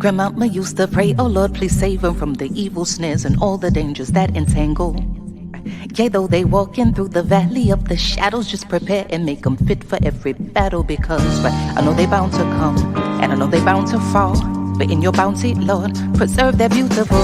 Grandmama used to pray, oh Lord, please save them from the evil snares and all the dangers that entangle. Yea, though they walking through the valley of the shadows, just prepare and make them fit for every battle, because I know they bound to come, and I know they bound to fall, but in your bounty, Lord, preserve their beautiful.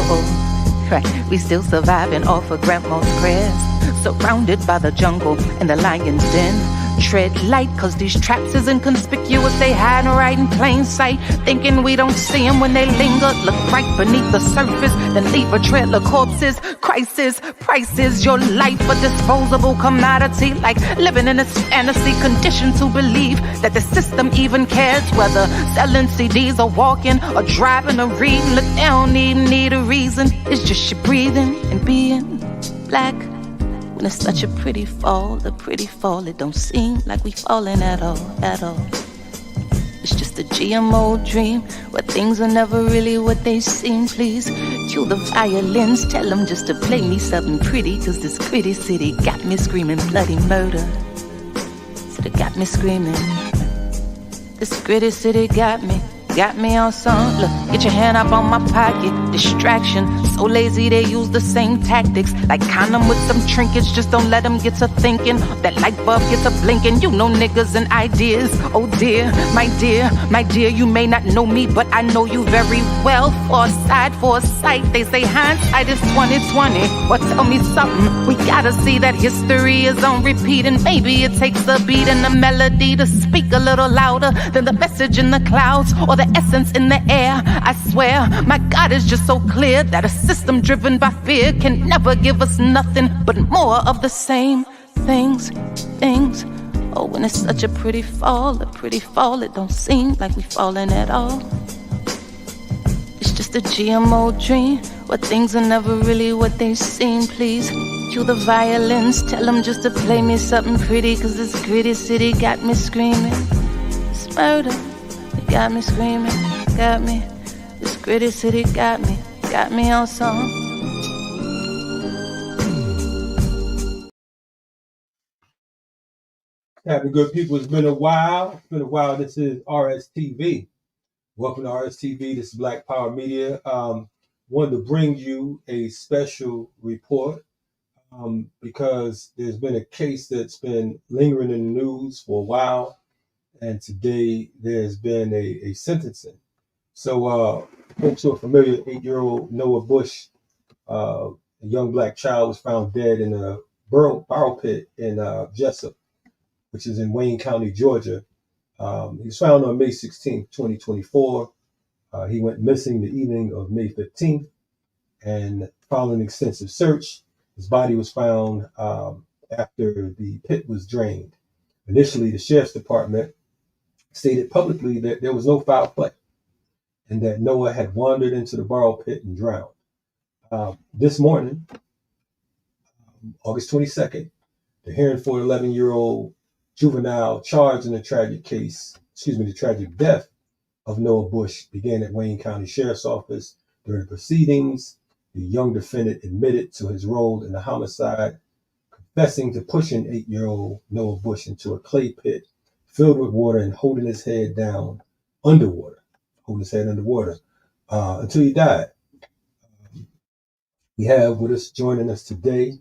Right, we still survive and offer grandma's prayers, surrounded by the jungle and the lion's den. Tread light, cause these traps is inconspicuous. They hide right in plain sight, thinking we don't see them when they linger. Look right beneath the surface, then leave a trail of corpses. Crisis, prices, your life a disposable commodity. Like living in a fantasy, conditioned to believe that the system even cares whether selling CDs or walking or driving or reading. Look, they don't even need a reason. It's just you breathing and being black. When it's such a pretty fall, it don't seem like we falling at all, at all. It's just a GMO dream, where things are never really what they seem. Please cue the violins, tell them just to play me something pretty, cause this gritty city got me screaming bloody murder. Said it got me screaming. This gritty city got me on some. Look, get your hand up on my pocket. Distraction, so lazy they use the same tactics. Like condom with some trinkets, just don't let them get to thinking. That light bulb gets a blinking. You know niggas and ideas. Oh dear, my dear, you may not know me, but I know you very well. Foresight, they say hindsight is 2020. Well, tell me something, we gotta see that history is on repeat. And maybe it takes a beat and a melody to speak a little louder than the message in the clouds or the essence in the air. I swear, my God is just so clear that a system driven by fear can never give us nothing but more of the same things. Oh, when it's such a pretty fall, it don't seem like we falling at all. It's just a GMO dream, where things are never really what they seem. Please cue the violins, tell them just to play me something pretty, cause this gritty city got me screaming. It's murder. Got me screaming, got me. This gritty city got me on some. Happy good people, it's been a while. This is RSTV. Welcome to RSTV. This is Black Power Media. Wanted to bring you a special report because there's been a case that's been lingering in the news for a while. And today there's been a sentencing. So folks who are familiar, 8-year-old Noah Bush, a young black child, was found dead in a borrow pit in Jessup, which is in Wayne County, Georgia. He was found on May 16th, 2024. He went missing the evening of May 15th, and following extensive search, his body was found after the pit was drained. Initially, the sheriff's department stated publicly that there was no foul play and that Noah had wandered into the borrow pit and drowned. This morning, August 22nd, the hearing for the 11-year-old juvenile charged in the tragic death of Noah Bush began at Wayne County Sheriff's Office. During the proceedings, the young defendant admitted to his role in the homicide, confessing to pushing 8-year-old Noah Bush into a clay pit filled with water and holding his head underwater until he died. We have with us, joining us today,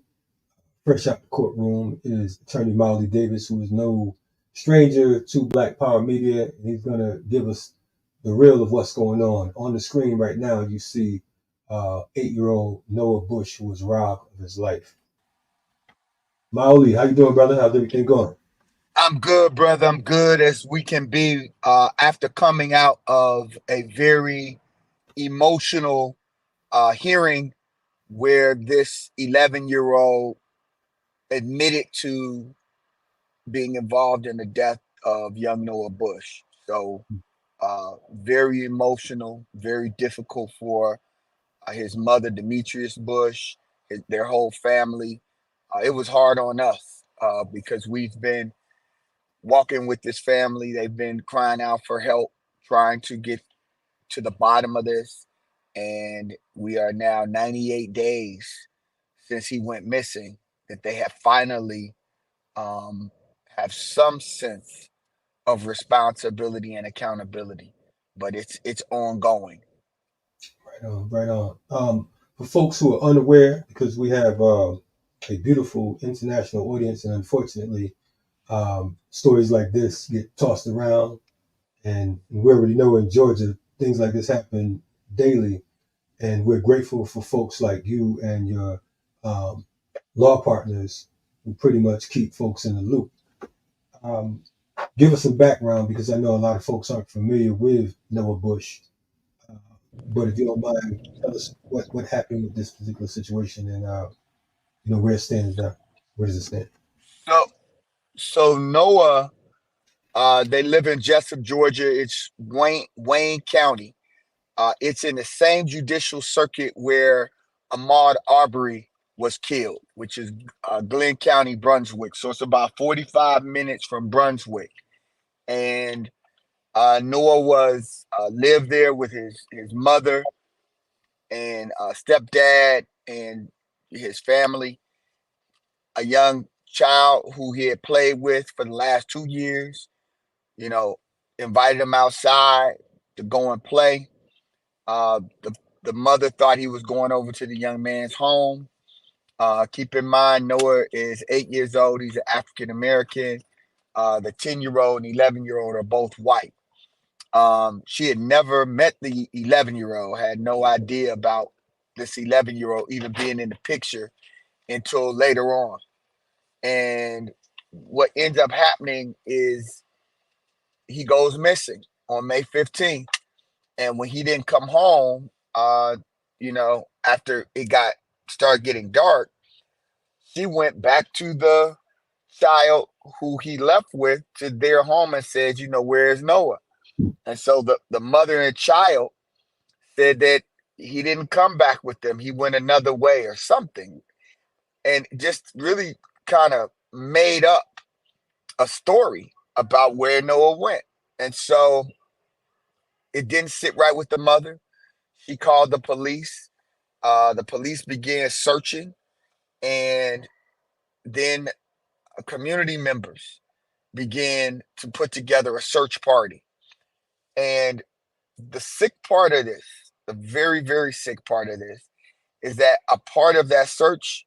fresh out the courtroom, is Attorney Molly Davis, who is no stranger to Black Power Media, and he's going to give us the real of what's going on. On the screen right now, you see 8-year-old Noah Bush, who was robbed of his life. Molly, how you doing, brother? How's everything going? I'm good, brother. I'm good as we can be after coming out of a very emotional hearing where this 11-year-old admitted to being involved in the death of young Noah Bush. So very emotional, very difficult for his mother, Demetrius Bush, their whole family. It was hard on us because we've been walking with this family. They've been crying out for help, trying to get to the bottom of this. And we are now 98 days since he went missing, that they have finally have some sense of responsibility and accountability. But it's ongoing. Right on, right on. For folks who are unaware, because we have a beautiful international audience, and unfortunately, stories like this get tossed around, and we already know in Georgia things like this happen daily, and we're grateful for folks like you and your um, law partners who pretty much keep folks in the loop. Um, Give us some background because I know a lot of folks aren't familiar with Noah Bush. Uh, but if you don't mind, tell us what happened with this particular situation and where it stands now. Where does it stand? So, Noah, they live in Jessup, Georgia. It's Wayne County. It's in the same judicial circuit where Ahmaud Arbery was killed, which is Glenn County, Brunswick. So it's about 45 minutes from Brunswick. And Noah was lived there with his mother and stepdad and his family, a young child who he had played with for the last 2 years, invited him outside to go and play. The mother thought he was going over to the young man's home. Keep in mind, Noah is 8 years old. He's an African American. The 10-year-old and 11-year-old are both white. She had never met the 11-year-old, had no idea about this 11-year-old even being in the picture until later on. And what ends up happening is he goes missing on May 15th. And when he didn't come home, after it started getting dark, she went back to the child who he left with to their home and said, where is Noah? And so the mother and child said that he didn't come back with them. He went another way or something. And just really kind of made up a story about where Noah went. And so it didn't sit right with the mother. She called the police. The police began searching, and then community members began to put together a search party. And the sick part of this, the very, very sick part of this, is that a part of that search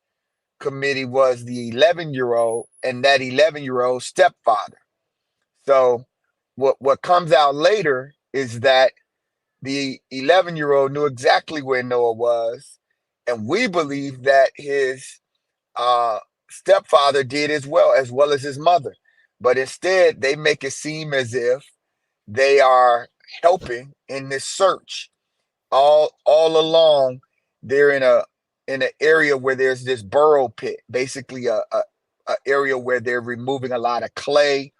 committee was the 11-year-old and that 11-year-old stepfather. So what comes out later is that the 11-year-old knew exactly where Noah was, and we believe that his stepfather did as well as his mother. But instead, they make it seem as if they are helping in this search. All along, they're in an area where there's this burrow pit, basically a area where they're removing a lot of clay.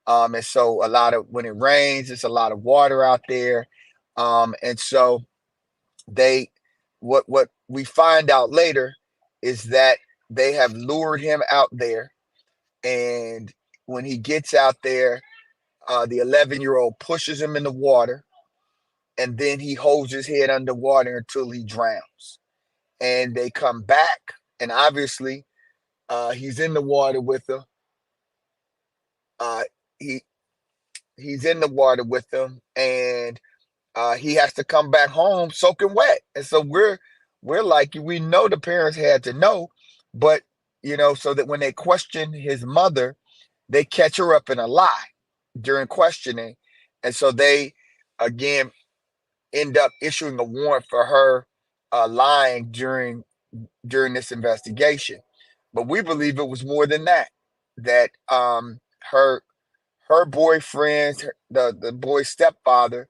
And so when it rains, it's a lot of water out there. And so what we find out later is that they have lured him out there. And when he gets out there, the 11-year-old pushes him in the water, and then he holds his head underwater until he drowns. And they come back, and obviously, he's in the water with them. He he's in the water with them, and he has to come back home soaking wet. And so we're like, we know the parents had to know, but so that when they question his mother, they catch her up in a lie during questioning. And so they again end up issuing a warrant for her lying during this investigation. But we believe it was more than that. That her boyfriend, the boy's stepfather,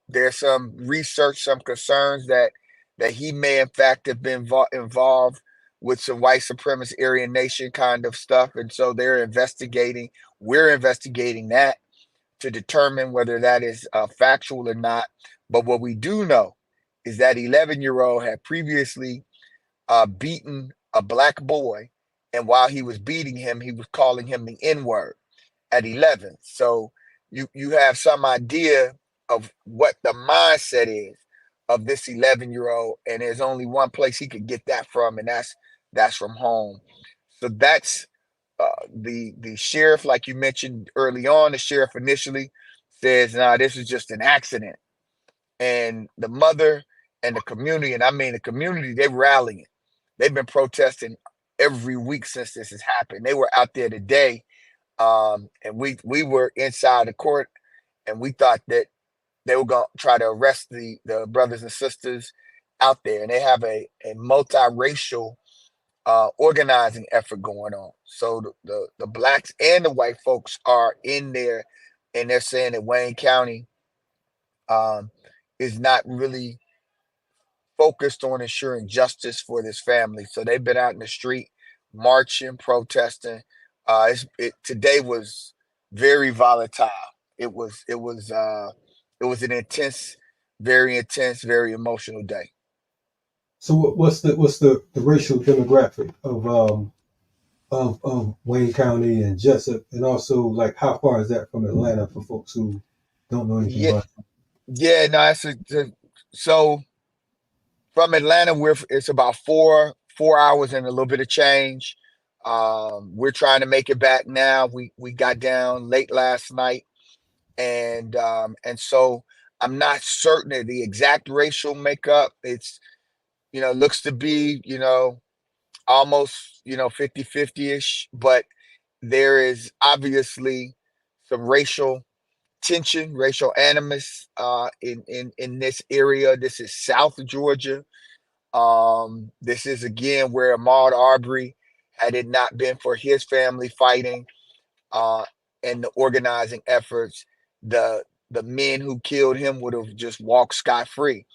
there's some research, some concerns that he may in fact have been involved with some white supremacist Aryan Nation kind of stuff, and so they're investigating. We're investigating that to determine whether that is factual or not. But what we do know is that 11-year-old had previously beaten a black boy, and while he was beating him, he was calling him the N-word at 11. So you have some idea of what the mindset is of this 11-year-old, and there's only one place he could get that from, and that's from home. So that's the sheriff, like you mentioned early on. The sheriff initially says, "Nah, this is just an accident," and the mother and the community, and I mean the community, they're rallying. They've been protesting every week since this has happened. They were out there today, and we were inside the court, and we thought that they were going to try to arrest the brothers and sisters out there, and they have a multiracial organizing effort going on. So the blacks and the white folks are in there, and they're saying that Wayne County is not really focused on ensuring justice for this family. So they've been out in the street marching, protesting. Today was very volatile. It was an intense, very emotional day. So what's the racial demographic of Wayne County and Jessup, and also like how far is that from Atlanta for folks who don't know anything Yeah, about it? yeah, no, so from Atlanta, it's about 4 hours and a little bit of change. We're trying to make it back now. We got down late last night, and so I'm not certain of the exact racial makeup. It's looks to be almost 50-50ish, but there is obviously some racial tension, racial animus in this area. This is South Georgia. This is again where Ahmaud Arbery, had it not been for his family fighting uh, and the organizing efforts, the men who killed him would have just walked scot-free.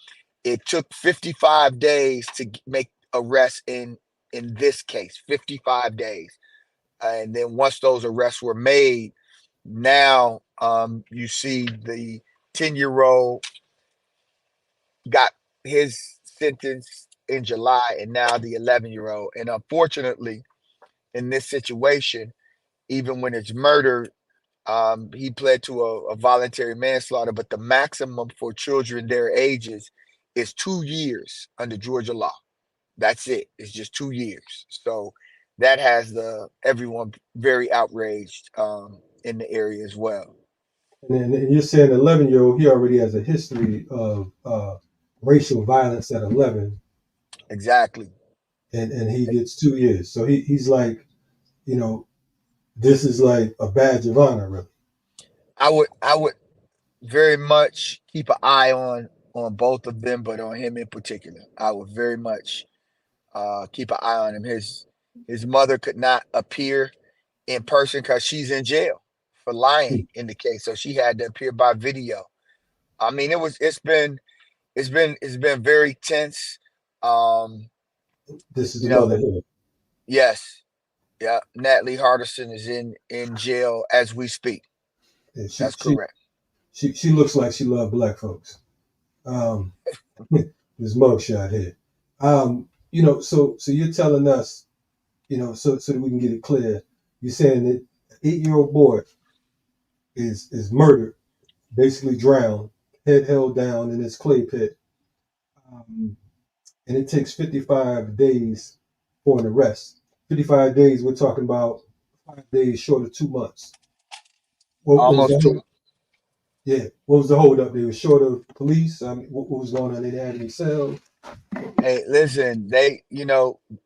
It took 55 days to make arrests in this case, 55 days. And then once those arrests were made, now you see the 10-year-old got his sentence in July, and now the 11-year-old. And unfortunately, in this situation, even when it's murder, he pled to a voluntary manslaughter, but the maximum for children their ages is 2 years under Georgia law. That's it. It's just 2 years. So that has everyone very outraged in the area as well. And you're saying 11-year-old, he already has a history of racial violence at 11, Exactly. and he gets 2 years. So he's like, this is like a badge of honor, really. I would very much keep an eye on both of them, but on him in particular, I would very much keep an eye on him. His mother could not appear in person because she's in jail for lying in the case, so she had to appear by video. I mean, it's been very tense. Um, This is you the know, mother here. yes, yeah. Natalie Hardison is in jail as we speak. And That's correct. she looks like she loved black folks. Um, this mugshot here. So you're telling us, so that we can get it clear. You're saying that an 8-year-old boy is murdered, basically drowned, head held down in this clay pit, um, and it takes 55 days for an arrest. 55 days. We're talking about 5 days short of 2 months. What was Almost the two. Yeah? What was the holdup? They were short of police. I mean, what was going on? They didn't have any cells. Hey, listen,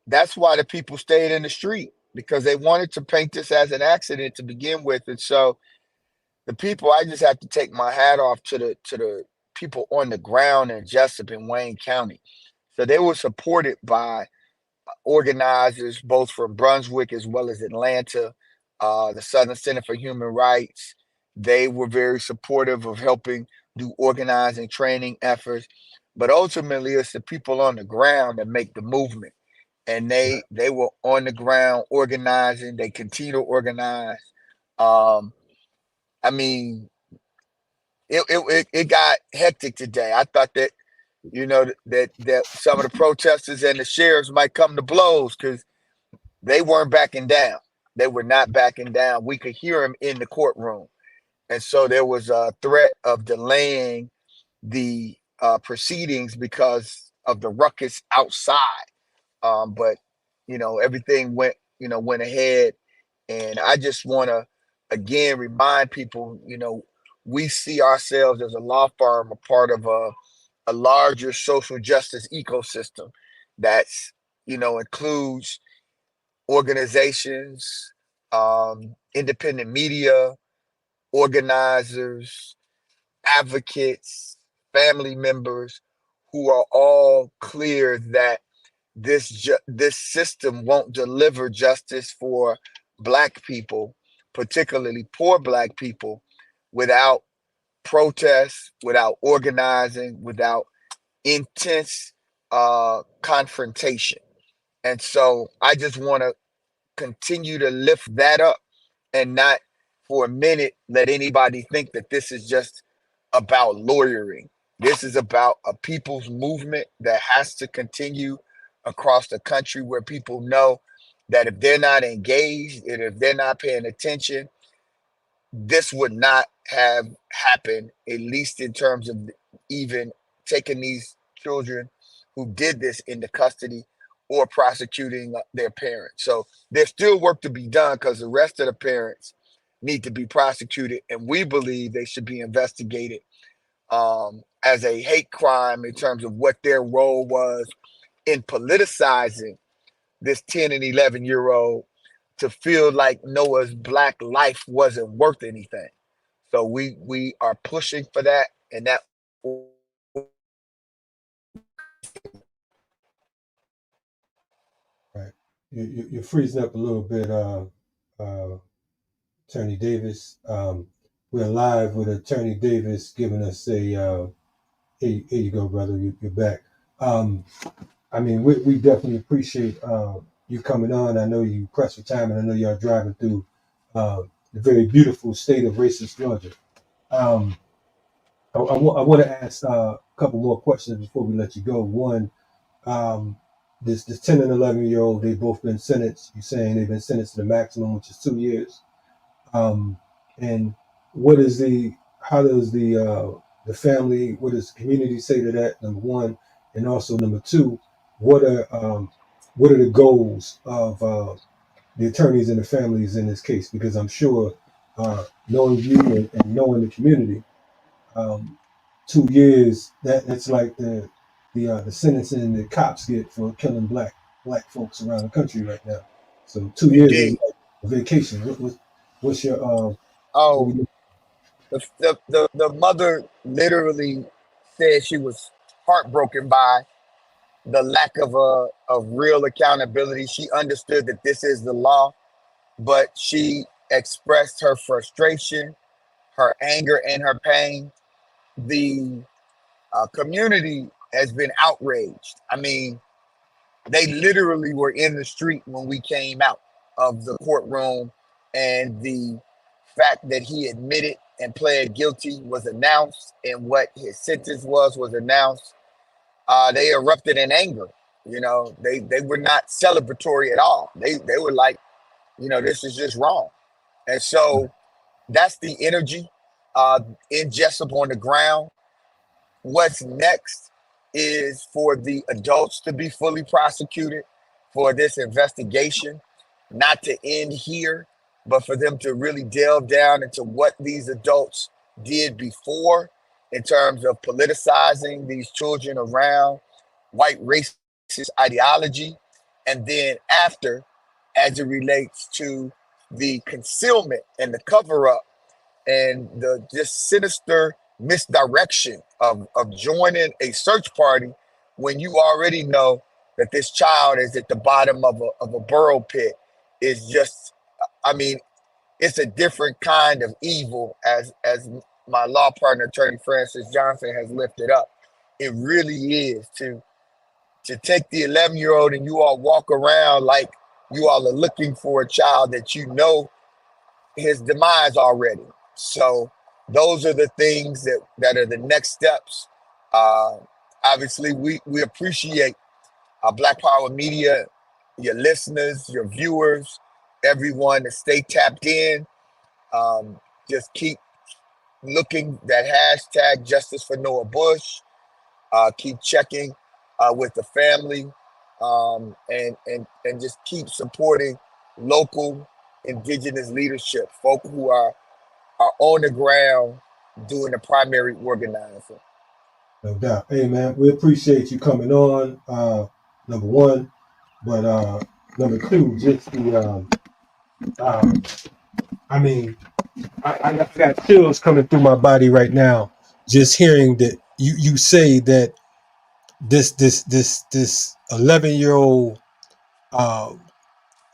that's why the people stayed in the street, because they wanted to paint this as an accident to begin with. And so the people, I just have to take my hat off to the people on the ground in Jessup and Wayne County. So they were supported by organizers both from Brunswick as well as Atlanta, the Southern Center for Human Rights. They were very supportive of helping do organizing training efforts. But ultimately, it's the people on the ground that make the movement. And they were on the ground organizing. They continue to organize. Um, I mean, it got hectic today. I thought that that some of the protesters and the sheriffs might come to blows because they weren't backing down. They were not backing down. We could hear them in the courtroom, and so there was a threat of delaying the proceedings because of the ruckus outside. But everything went ahead, and I just want to again remind people, we see ourselves as a law firm, a part of a larger social justice ecosystem that's, includes organizations, independent media, organizers, advocates, family members, who are all clear that this system won't deliver justice for Black people, particularly poor Black people, without protests, without organizing, without intense confrontation. And so I just want to continue to lift that up and not for a minute let anybody think that this is just about lawyering. This is about a people's movement that has to continue across the country, where people know that if they're not engaged and if they're not paying attention, this would not have happened, at least in terms of even taking these children who did this into custody or prosecuting their parents. So there's still work to be done, because the rest of the parents need to be prosecuted, and we believe they should be investigated as a hate crime in terms of what their role was in politicizing this 10 and 11-year-old to feel like Noah's Black life wasn't worth anything. So we are pushing for that, and that. Right. You're freezing up a little bit, Attorney Davis. We're live with Attorney Davis giving us a. Here you go, brother. You're back. I mean, we definitely appreciate you coming on. I know you pressed for time, and I know y'all driving through the very beautiful state of racist Georgia. I want to ask a couple more questions before we let you go. One, this 10 and 11-year-old, they've both been sentenced. You're saying they've been sentenced to the maximum, which is 2 years. And how does the family, what does the community say to that? Number one, and also number two, what are the goals of the attorneys and the families in this case? Because I'm sure, knowing you and knowing the community, 2 years, that's like the sentencing the cops get for killing black folks around the country right now. So 2 years is like a vacation. What's your Oh, the mother literally said she was heartbroken by the lack of real accountability. She understood that this is the law, but she expressed her frustration, her anger, and her pain. The community has been outraged. I mean, they literally were in the street when we came out of the courtroom, and the fact that he admitted and pled guilty was announced, and what his sentence was announced. They erupted in anger. They were not celebratory at all. They were like, this is just wrong. And so that's the energy in Jessup on the ground. What's next is for the adults to be fully prosecuted for this investigation, not to end here, but for them to really delve down into what these adults did before in terms of politicizing these children around white racist ideology, and then after, as it relates to the concealment and the cover up and the just sinister misdirection of joining a search party when you already know that this child is at the bottom of a burrow pit is just, I mean, it's a different kind of evil, as my law partner, Attorney Francis Johnson, has lifted up. It really is to take the 11-year-old and you all walk around like you all are looking for a child that you know his demise already. So those are the things that are the next steps. Obviously, we appreciate Black Power Media, your listeners, your viewers, everyone to stay tapped in. Just keep looking that hashtag Justice for Noah Bush. Keep checking with the family, and just keep supporting local indigenous leadership, folk who are on the ground doing the primary organizing. No doubt. Hey man, we appreciate you coming on. Number one, but number two, just the um, I mean, I got chills coming through my body right now, just hearing that you say that this 11-year-old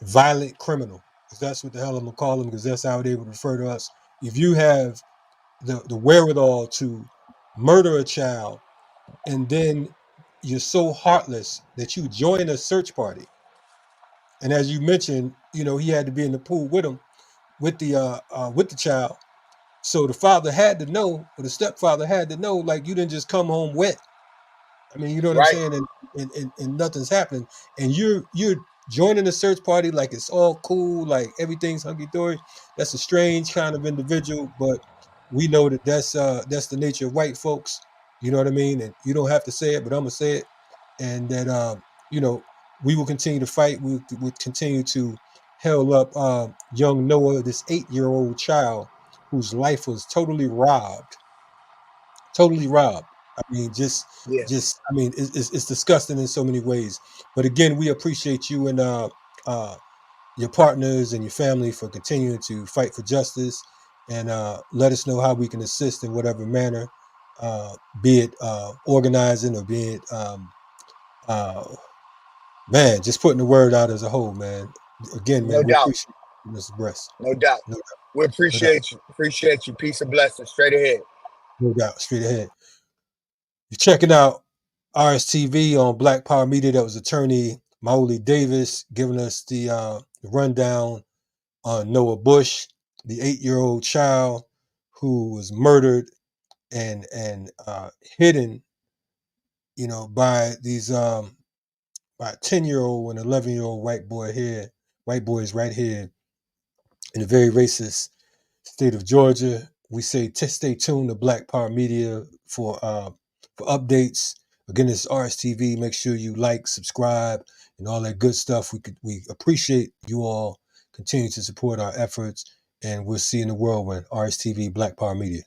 violent criminal, because that's what the hell I'm gonna call him, because that's how they would refer to us. If you have the wherewithal to murder a child, and then you're so heartless that you join a search party, and as you mentioned, he had to be in the pool with him, with the child. So the father had to know, or the stepfather had to know, like, you didn't just come home wet. I mean, you know what I'm Right. saying? And nothing's happening. And you're joining a search party like it's all cool, like everything's hunky dory. That's a strange kind of individual, but we know that that's the nature of white folks. You know what I mean? And you don't have to say it, but I'm gonna say it. And that you know, we will continue to fight. We will continue to held up young Noah, this 8-year-old child whose life was totally robbed. I mean, Yeah. I mean, it's disgusting in so many ways. But again, we appreciate you and your partners and your family for continuing to fight for justice, and let us know how we can assist in whatever manner, be it organizing, or be it uh, man, just putting the word out as a whole, man. Again, No man, we doubt. appreciate you, Mr. Breast. No doubt. No, We no doubt, appreciate you. Appreciate you. Peace and blessings. Straight ahead. no doubt. Straight ahead. You're checking out RSTV on Black Power Media. That was attorney Maoli Davis giving us the rundown on Noah Bush, the 8-year-old child who was murdered and hidden, by these by a 10-year-old and 11-year-old white boys right here in a very racist state of Georgia. We say stay tuned to Black Power Media for updates. Again, it's RSTV. Make sure you like, subscribe, and all that good stuff. We appreciate you all continue to support our efforts, and we'll see you in the whirlwind. RSTV, Black Power Media.